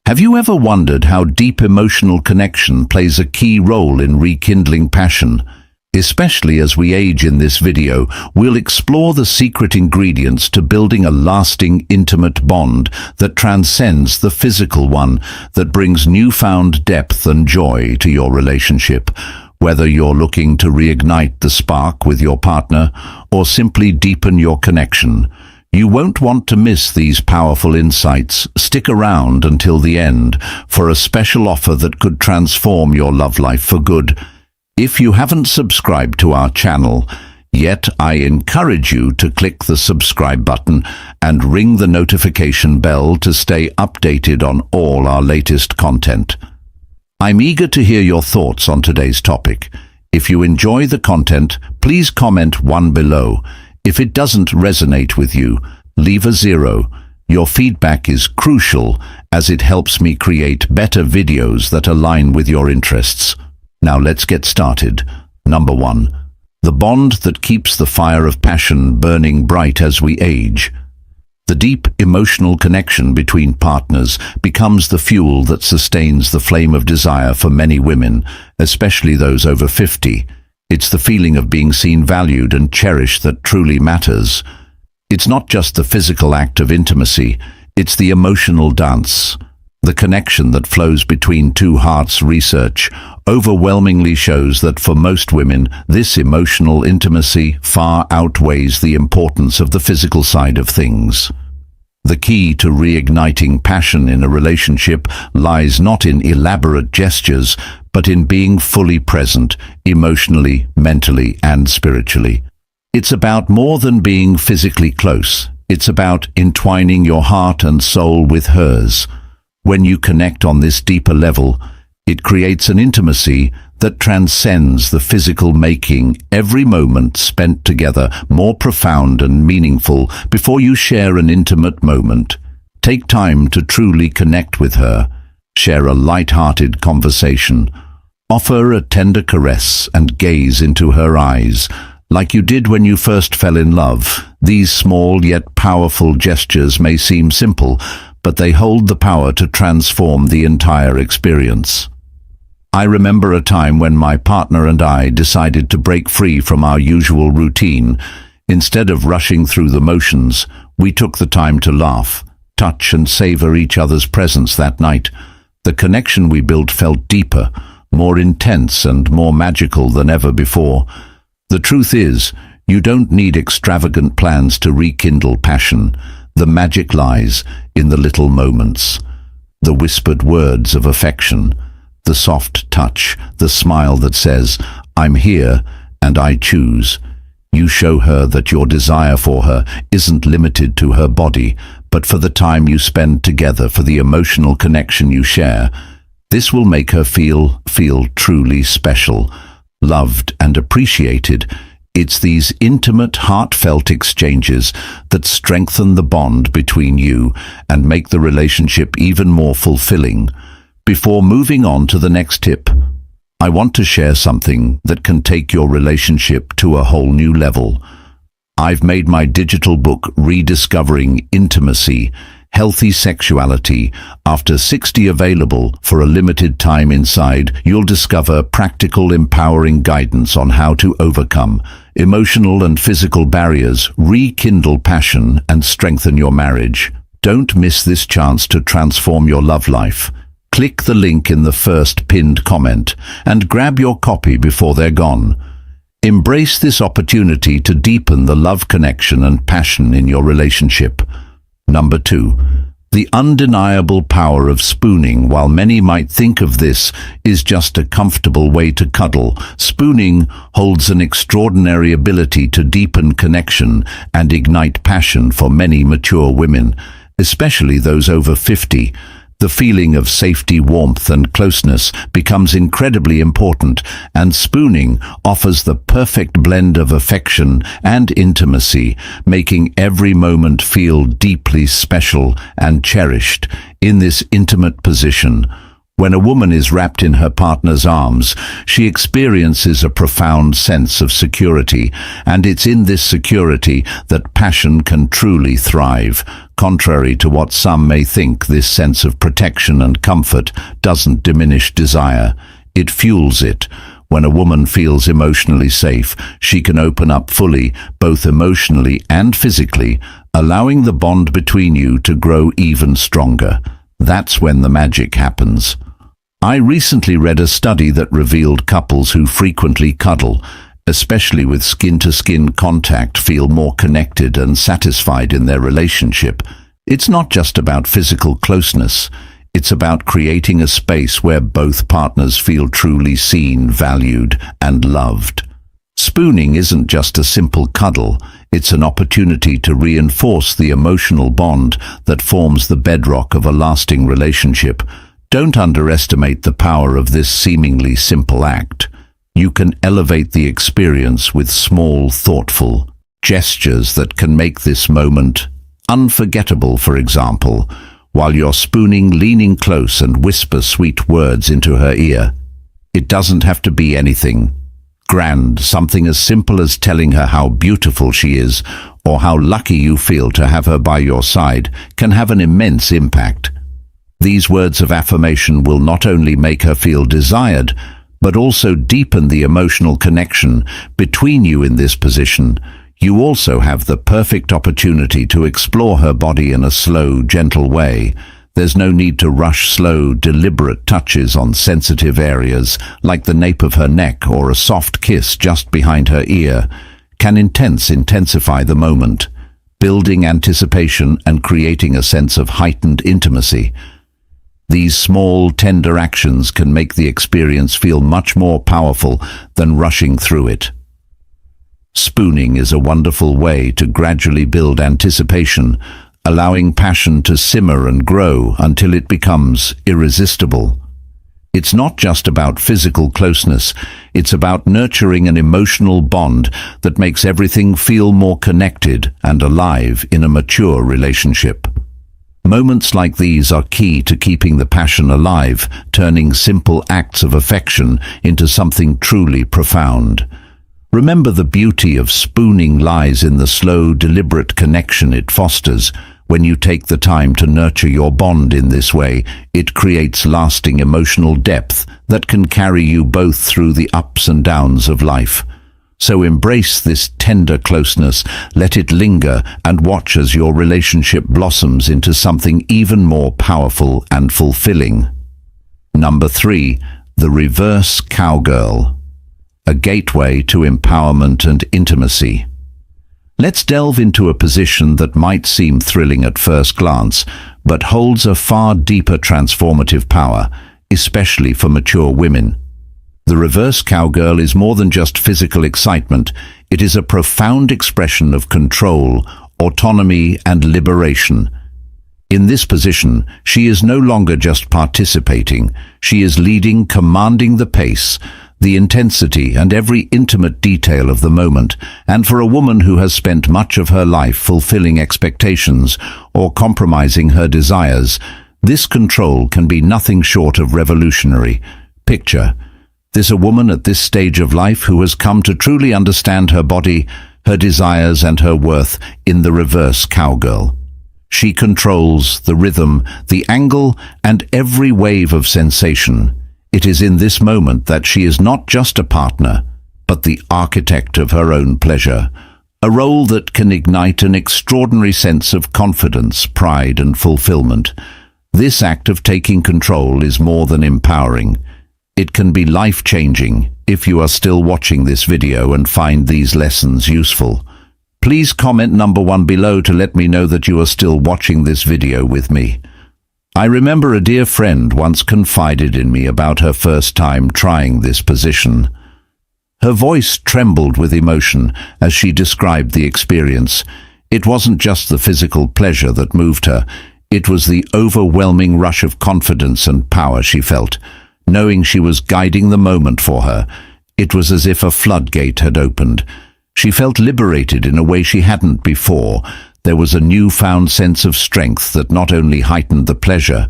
Have you ever wondered how deep emotional connection plays a key role in rekindling passion? Especially as we age in this video, we'll explore the secret ingredients to building a lasting, intimate bond that transcends the physical one, that brings newfound depth and joy to your relationship. Whether you're looking to reignite the spark with your partner or simply deepen your connection, you won't want to miss these powerful insights. Stick around until the end for a special offer that could transform your love life for good. If you haven't subscribed to our channel yet, I encourage you to click the subscribe button and ring the notification bell to stay updated on all our latest content. I'm eager to hear your thoughts on today's topic. If you enjoy the content, please comment 1 below. If it doesn't resonate with you, leave a 0. Your feedback is crucial as it helps me create better videos that align with your interests. Now let's get started. Number 1. The bond that keeps the fire of passion burning bright as we age. The deep emotional connection between partners becomes the fuel that sustains the flame of desire for many women, especially those over 50. It's the feeling of being seen, valued, and cherished that truly matters. It's not just the physical act of intimacy, it's the emotional dance. The connection that flows between two hearts. Research overwhelmingly shows that for most women, this emotional intimacy far outweighs the importance of the physical side of things. The key to reigniting passion in a relationship lies not in elaborate gestures, but in being fully present, emotionally, mentally, and spiritually. It's about more than being physically close. It's about entwining your heart and soul with hers. When you connect on this deeper level, it creates an intimacy that transcends the physical, making every moment spent together more profound and meaningful. Before you share an intimate moment, take time to truly connect with her. Share a light-hearted conversation. Offer a tender caress and gaze into her eyes, like you did when you first fell in love. These small yet powerful gestures may seem simple, but they hold the power to transform the entire experience. I remember a time when my partner and I decided to break free from our usual routine. Instead of rushing through the motions, we took the time to laugh, touch, and savor each other's presence that night. The connection we built felt deeper, more intense, and more magical than ever before. The truth is, you don't need extravagant plans to rekindle passion. The magic lies in the little moments, the whispered words of affection, the soft touch, the smile that says, "I'm here and I choose." You show her that your desire for her isn't limited to her body, but for the time you spend together, for the emotional connection you share. This will make her feel truly special, loved, and appreciated. It's these intimate, heartfelt exchanges that strengthen the bond between you and make the relationship even more fulfilling. Before moving on to the next tip, I want to share something that can take your relationship to a whole new level. I've made my digital book, Rediscovering Intimacy, Healthy Sexuality, after 60 available for a limited time. Inside, you'll discover practical, empowering guidance on how to overcome emotional and physical barriers, rekindle passion, and strengthen your marriage. Don't miss this chance to transform your love life. Click the link in the first pinned comment and grab your copy before they're gone. Embrace this opportunity to deepen the love connection and passion in your relationship. Number 2. The undeniable power of spooning. While many might think of this as just a comfortable way to cuddle, spooning holds an extraordinary ability to deepen connection and ignite passion for many mature women, especially those over 50. The feeling of safety, warmth, and closeness becomes incredibly important, and spooning offers the perfect blend of affection and intimacy, making every moment feel deeply special and cherished. In this intimate position, When a woman is wrapped in her partner's arms, she experiences a profound sense of security, and it's in this security that passion can truly thrive. Contrary to what some may think, this sense of protection and comfort doesn't diminish desire. It fuels it. When a woman feels emotionally safe, she can open up fully, both emotionally and physically, allowing the bond between you to grow even stronger. That's when the magic happens. I recently read a study that revealed couples who frequently cuddle, especially with skin-to-skin contact, feel more connected and satisfied in their relationship. It's not just about physical closeness. It's about creating a space where both partners feel truly seen, valued, and loved. Spooning isn't just a simple cuddle. It's an opportunity to reinforce the emotional bond that forms the bedrock of a lasting relationship. Don't underestimate the power of this seemingly simple act. You can elevate the experience with small, thoughtful gestures that can make this moment unforgettable. For example, while you're spooning, leaning close and whisper sweet words into her ear. It doesn't have to be anything grand. Something as simple as telling her how beautiful she is or how lucky you feel to have her by your side can have an immense impact. These words of affirmation will not only make her feel desired, but also deepen the emotional connection between you. In this position, you also have the perfect opportunity to explore her body in a slow, gentle way. There's no need to rush. Slow, deliberate touches on sensitive areas, like the nape of her neck or a soft kiss just behind her ear, can intensify the moment, building anticipation and creating a sense of heightened intimacy. These small, tender actions can make the experience feel much more powerful than rushing through it. Spooning is a wonderful way to gradually build anticipation, allowing passion to simmer and grow until it becomes irresistible. It's not just about physical closeness, it's about nurturing an emotional bond that makes everything feel more connected and alive in a mature relationship. Moments like these are key to keeping the passion alive, turning simple acts of affection into something truly profound. Remember, the beauty of spooning lies in the slow, deliberate connection it fosters. When you take the time to nurture your bond in this way, it creates lasting emotional depth that can carry you both through the ups and downs of life. So embrace this tender closeness, let it linger, and watch as your relationship blossoms into something even more powerful and fulfilling. Number 3. The reverse cowgirl. A gateway to empowerment and intimacy. Let's delve into a position that might seem thrilling at first glance, but holds a far deeper transformative power, especially for mature women. The reverse cowgirl is more than just physical excitement. It is a profound expression of control, autonomy, and liberation. In this position, she is no longer just participating. She is leading, commanding the pace, the intensity, and every intimate detail of the moment. And for a woman who has spent much of her life fulfilling expectations or compromising her desires, this control can be nothing short of revolutionary. Picture this: a woman at this stage of life who has come to truly understand her body, her desires, and her worth in the reverse cowgirl. She controls the rhythm, the angle, and every wave of sensation. It is in this moment that she is not just a partner, but the architect of her own pleasure, a role that can ignite an extraordinary sense of confidence, pride, and fulfillment. This act of taking control is more than empowering. It can be life-changing. If you are still watching this video and find these lessons useful, please comment number 1 below to let me know that you are still watching this video with me. I remember a dear friend once confided in me about her first time trying this position. Her voice trembled with emotion as she described the experience. It wasn't just the physical pleasure that moved her. It was the overwhelming rush of confidence and power she felt, knowing she was guiding the moment for her. It was as if a floodgate had opened. She felt liberated in a way she hadn't before. There was a newfound sense of strength that not only heightened the pleasure,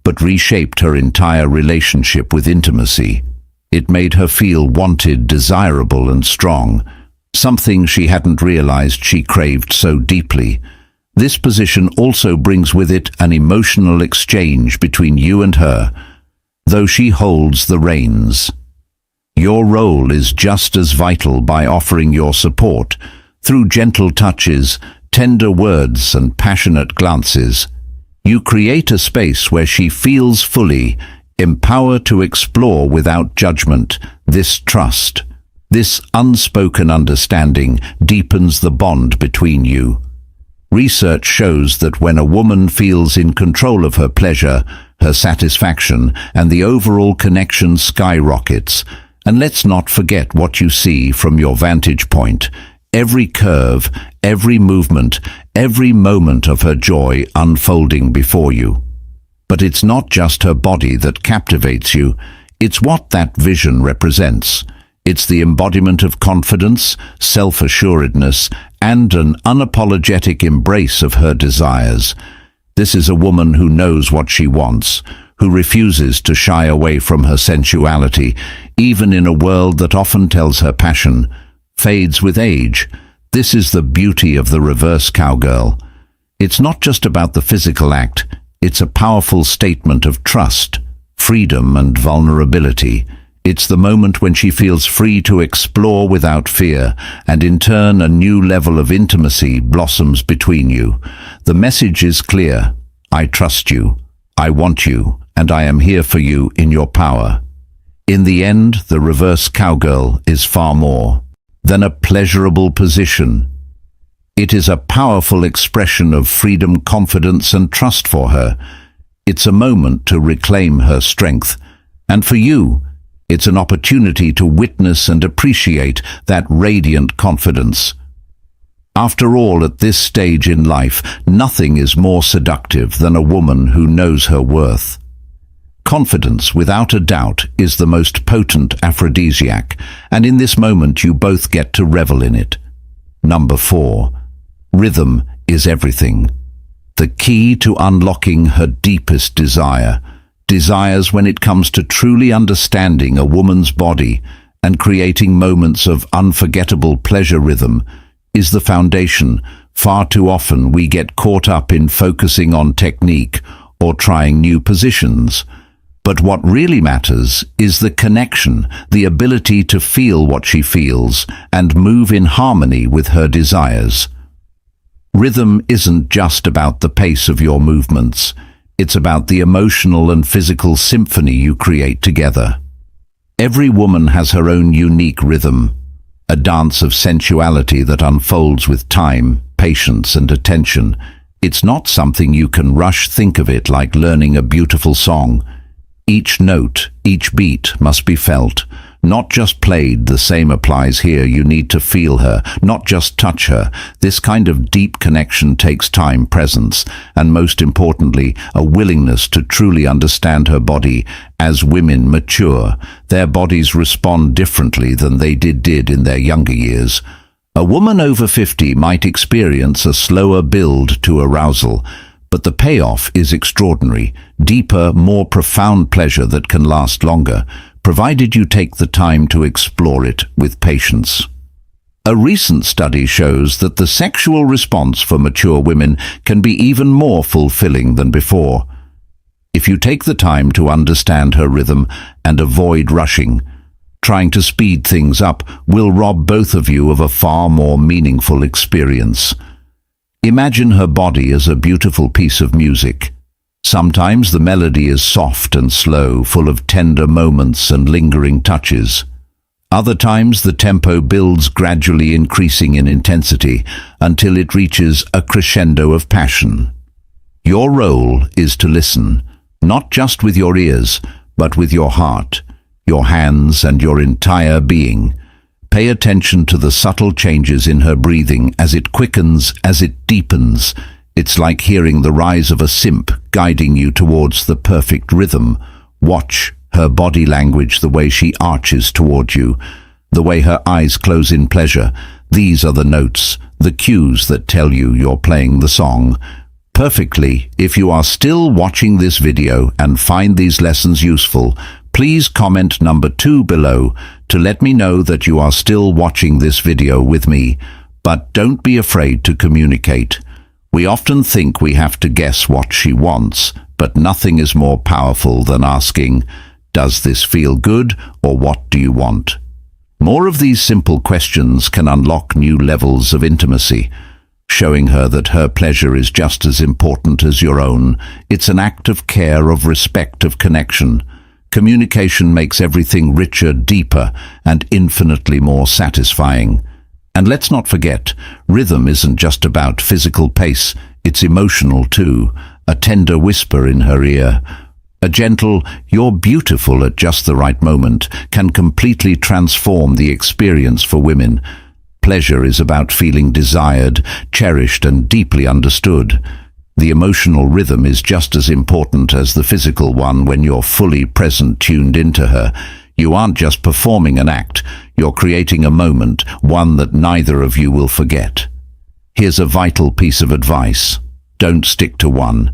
but reshaped her entire relationship with intimacy. It made her feel wanted, desirable, and strong, something she hadn't realized she craved so deeply. This position also brings with it an emotional exchange between you and her, though she holds the reins. Your role is just as vital by offering your support through gentle touches, tender words, and passionate glances. You create a space where she feels fully empowered to explore without judgment. This trust, this unspoken understanding, deepens the bond between you. Research shows that when a woman feels in control of her pleasure, her satisfaction, and the overall connection skyrockets. And let's not forget what you see from your vantage point. Every curve, every movement, every moment of her joy unfolding before you. But it's not just her body that captivates you, it's what that vision represents. It's the embodiment of confidence, self-assuredness, and an unapologetic embrace of her desires. This is a woman who knows what she wants, who refuses to shy away from her sensuality, even in a world that often tells her passion fades with age. This is the beauty of the reverse cowgirl. It's not just about the physical act, it's a powerful statement of trust, freedom, and vulnerability. It's the moment when she feels free to explore without fear, and in turn a new level of intimacy blossoms between you. The message is clear: I trust you, I want you, and I am here for you in your power. In the end, the reverse cowgirl is far more than a pleasurable position. It is a powerful expression of freedom, confidence, and trust for her. It's a moment to reclaim her strength, and for you, it's an opportunity to witness and appreciate that radiant confidence. After all, at this stage in life, nothing is more seductive than a woman who knows her worth. Confidence, without a doubt, is the most potent aphrodisiac, and in this moment you both get to revel in it. Number 4. Rhythm is everything. The key to unlocking her deepest desires when it comes to truly understanding a woman's body and creating moments of unforgettable pleasure. Rhythm is the foundation. Far too often we get caught up in focusing on technique or trying new positions. But what really matters is the connection, the ability to feel what she feels and move in harmony with her desires. Rhythm isn't just about the pace of your movements. It's about the emotional and physical symphony you create together. Every woman has her own unique rhythm, a dance of sensuality that unfolds with time, patience, and attention. It's not something you can rush. Think of it like learning a beautiful song. Each note, each beat must be felt, not just played. The same applies here. You need to feel her, not just touch her. This kind of deep connection takes time, presence, and most importantly, a willingness to truly understand her body. As women mature, their bodies respond differently than they did in their younger years. A woman over 50 might experience a slower build to arousal, but the payoff is extraordinary, deeper, more profound pleasure that can last longer, provided you take the time to explore it with patience. A recent study shows that the sexual response for mature women can be even more fulfilling than before. If you take the time to understand her rhythm and avoid rushing, trying to speed things up will rob both of you of a far more meaningful experience. Imagine her body as a beautiful piece of music. Sometimes the melody is soft and slow, full of tender moments and lingering touches. Other times the tempo builds, gradually increasing in intensity until it reaches a crescendo of passion. Your role is to listen, not just with your ears, but with your heart, your hands, and your entire being. Pay attention to the subtle changes in her breathing as it quickens, as it deepens. It's like hearing the rise of a simp guiding you towards the perfect rhythm. Watch her body language, the way she arches toward you, the way her eyes close in pleasure. These are the notes, the cues that tell you you're playing the song. Perfectly. If you are still watching this video and find these lessons useful, please comment number 2 below to let me know that you are still watching this video with me. But don't be afraid to communicate. We often think we have to guess what she wants, but nothing is more powerful than asking, "Does this feel good?" or "What do you want?" More of these simple questions can unlock new levels of intimacy, showing her that her pleasure is just as important as your own. It's an act of care, of respect, of connection. Communication makes everything richer, deeper, and infinitely more satisfying. And let's not forget, rhythm isn't just about physical pace, it's emotional too. A tender whisper in her ear, a gentle, "You're beautiful" at just the right moment, can completely transform the experience for women. Pleasure is about feeling desired, cherished, and deeply understood. The emotional rhythm is just as important as the physical one. When you're fully present, tuned into her, you aren't just performing an act, you're creating a moment, one that neither of you will forget. Here's a vital piece of advice. Don't stick to one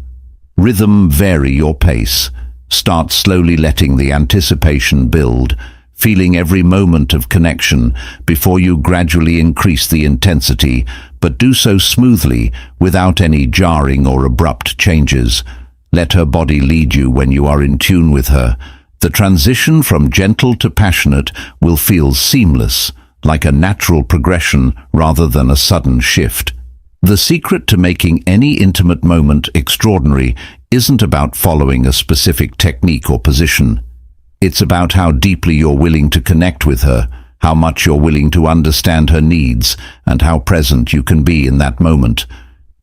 rhythm, vary your pace. Start slowly, letting the anticipation build, feeling every moment of connection before you gradually increase the intensity, but do so smoothly, without any jarring or abrupt changes. Let her body lead you when you are in tune with her. The transition from gentle to passionate will feel seamless, like a natural progression rather than a sudden shift. The secret to making any intimate moment extraordinary isn't about following a specific technique or position. It's about how deeply you're willing to connect with her, how much you're willing to understand her needs, and how present you can be in that moment.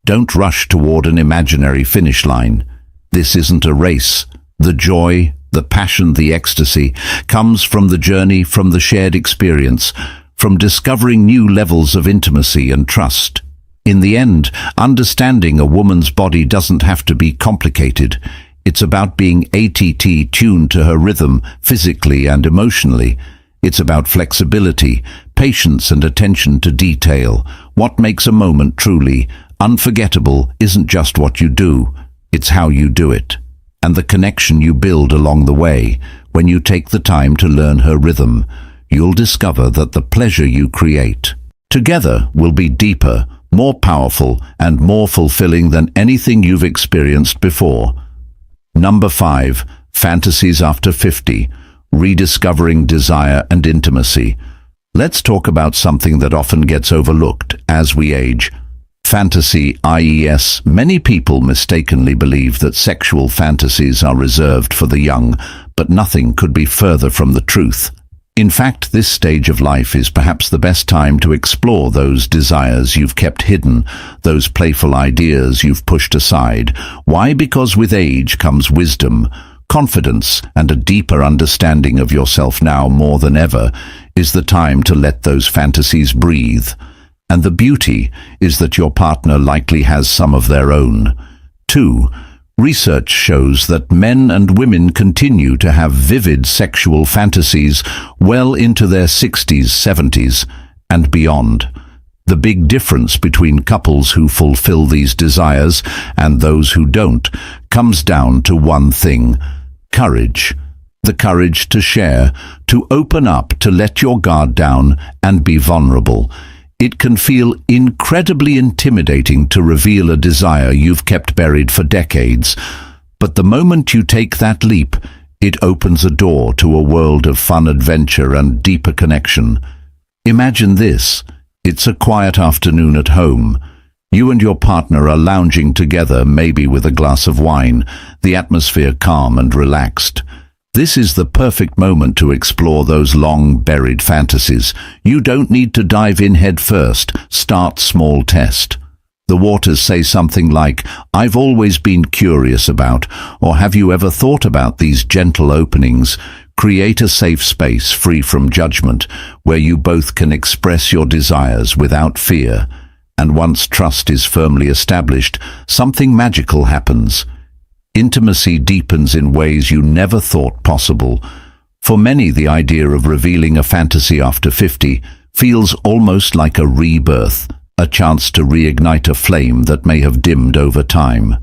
Don't rush toward an imaginary finish line. This isn't a race. The joy, the passion, the ecstasy comes from the journey, from the shared experience, from discovering new levels of intimacy and trust. In the end, understanding a woman's body doesn't have to be complicated. It's about being tuned to her rhythm, physically and emotionally. It's about flexibility, patience, and attention to detail. What makes a moment truly unforgettable isn't just what you do, it's how you do it, and the connection you build along the way. When you take the time to learn her rhythm, you'll discover that the pleasure you create together will be deeper, more powerful, and more fulfilling than anything you've experienced before. Number 5. Fantasies after 50. Rediscovering desire and intimacy. Let's talk about something that often gets overlooked as we age. Fantasy, i.e. Many people mistakenly believe that sexual fantasies are reserved for the young, but nothing could be further from the truth. In fact, this stage of life is perhaps the best time to explore those desires you've kept hidden, those playful ideas you've pushed aside. Why? Because with age comes wisdom, confidence, and a deeper understanding of yourself. Now more than ever is the time to let those fantasies breathe. And the beauty is that your partner likely has some of their own. 2. Research shows that men and women continue to have vivid sexual fantasies well into their 60s, 70s, and beyond. The big difference between couples who fulfill these desires and those who don't comes down to one thing: courage. The courage to share, to open up, to let your guard down and be vulnerable. It can feel incredibly intimidating to reveal a desire you've kept buried for decades, but the moment you take that leap, it opens a door to a world of fun, adventure, and deeper connection. Imagine this. It's a quiet afternoon at home. You and your partner are lounging together, maybe with a glass of wine, the atmosphere calm and relaxed. This is the perfect moment to explore those long-buried fantasies. You don't need to dive in head first. Start small, test the waters. Say something like, "I've always been curious about," or "Have you ever thought about?" These gentle openings create a safe space free from judgment, where you both can express your desires without fear. And once trust is firmly established, something magical happens. Intimacy deepens in ways you never thought possible. For many, the idea of revealing a fantasy after 50 feels almost like a rebirth, a chance to reignite a flame that may have dimmed over time.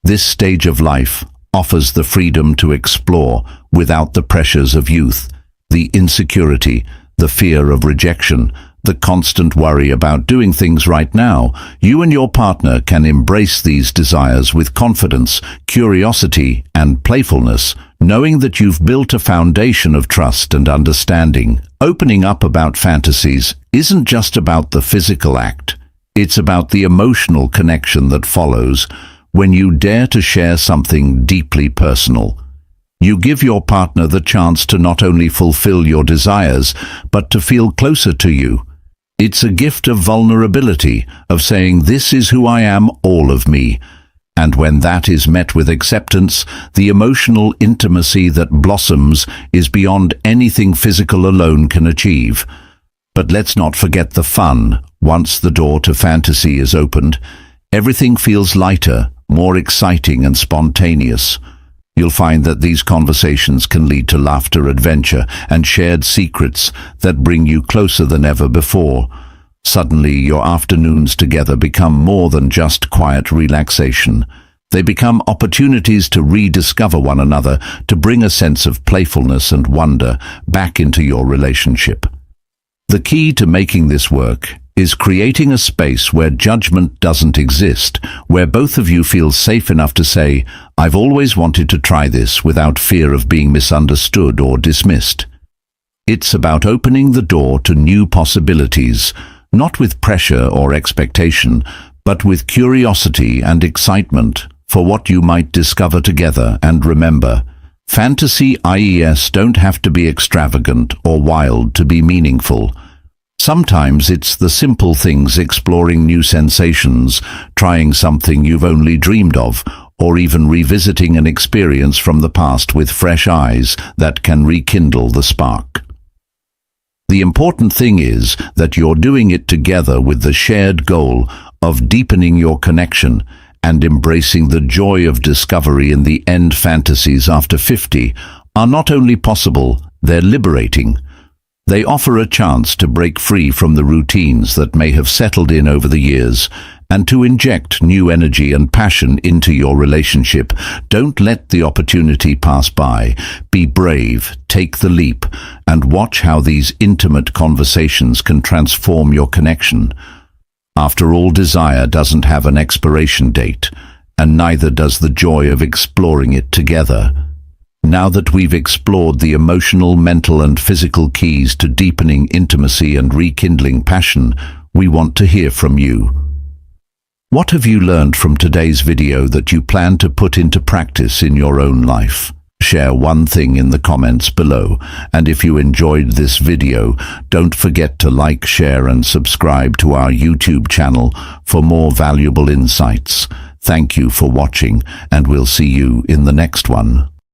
This stage of life offers the freedom to explore without the pressures of youth, the insecurity, the fear of rejection, the constant worry about doing things right now. You and your partner can embrace these desires with confidence, curiosity, and playfulness, knowing that you've built a foundation of trust and understanding. Opening up about fantasies isn't just about the physical act. It's about the emotional connection that follows when you dare to share something deeply personal. You give your partner the chance to not only fulfill your desires, but to feel closer to you. It's a gift of vulnerability, of saying, "This is who I am, all of me." And when that is met with acceptance, the emotional intimacy that blossoms is beyond anything physical alone can achieve. But let's not forget the fun. Once the door to fantasy is opened, everything feels lighter, more exciting and spontaneous. You'll find that these conversations can lead to laughter, adventure, and shared secrets that bring you closer than ever before. Suddenly, your afternoons together become more than just quiet relaxation. They become opportunities to rediscover one another, to bring a sense of playfulness and wonder back into your relationship. The key to making this work is creating a space where judgment doesn't exist, where both of you feel safe enough to say, "I've always wanted to try this," without fear of being misunderstood or dismissed. It's about opening the door to new possibilities, not with pressure or expectation, but with curiosity and excitement for what you might discover together. And remember, fantasy IES don't have to be extravagant or wild to be meaningful. Sometimes it's the simple things, exploring new sensations, trying something you've only dreamed of, or even revisiting an experience from the past with fresh eyes that can rekindle the spark. The important thing is that you're doing it together with the shared goal of deepening your connection and embracing the joy of discovery. In the end, fantasies after 50 are not only possible, they're liberating. They offer a chance to break free from the routines that may have settled in over the years and to inject new energy and passion into your relationship. Don't let the opportunity pass by. Be brave, take the leap, and watch how these intimate conversations can transform your connection. After all, desire doesn't have an expiration date, and neither does the joy of exploring it together. Now that we've explored the emotional, mental, and physical keys to deepening intimacy and rekindling passion, we want to hear from you. What have you learned from today's video that you plan to put into practice in your own life? Share one thing in the comments below, and if you enjoyed this video, don't forget to like, share, and subscribe to our YouTube channel for more valuable insights. Thank you for watching, and we'll see you in the next one.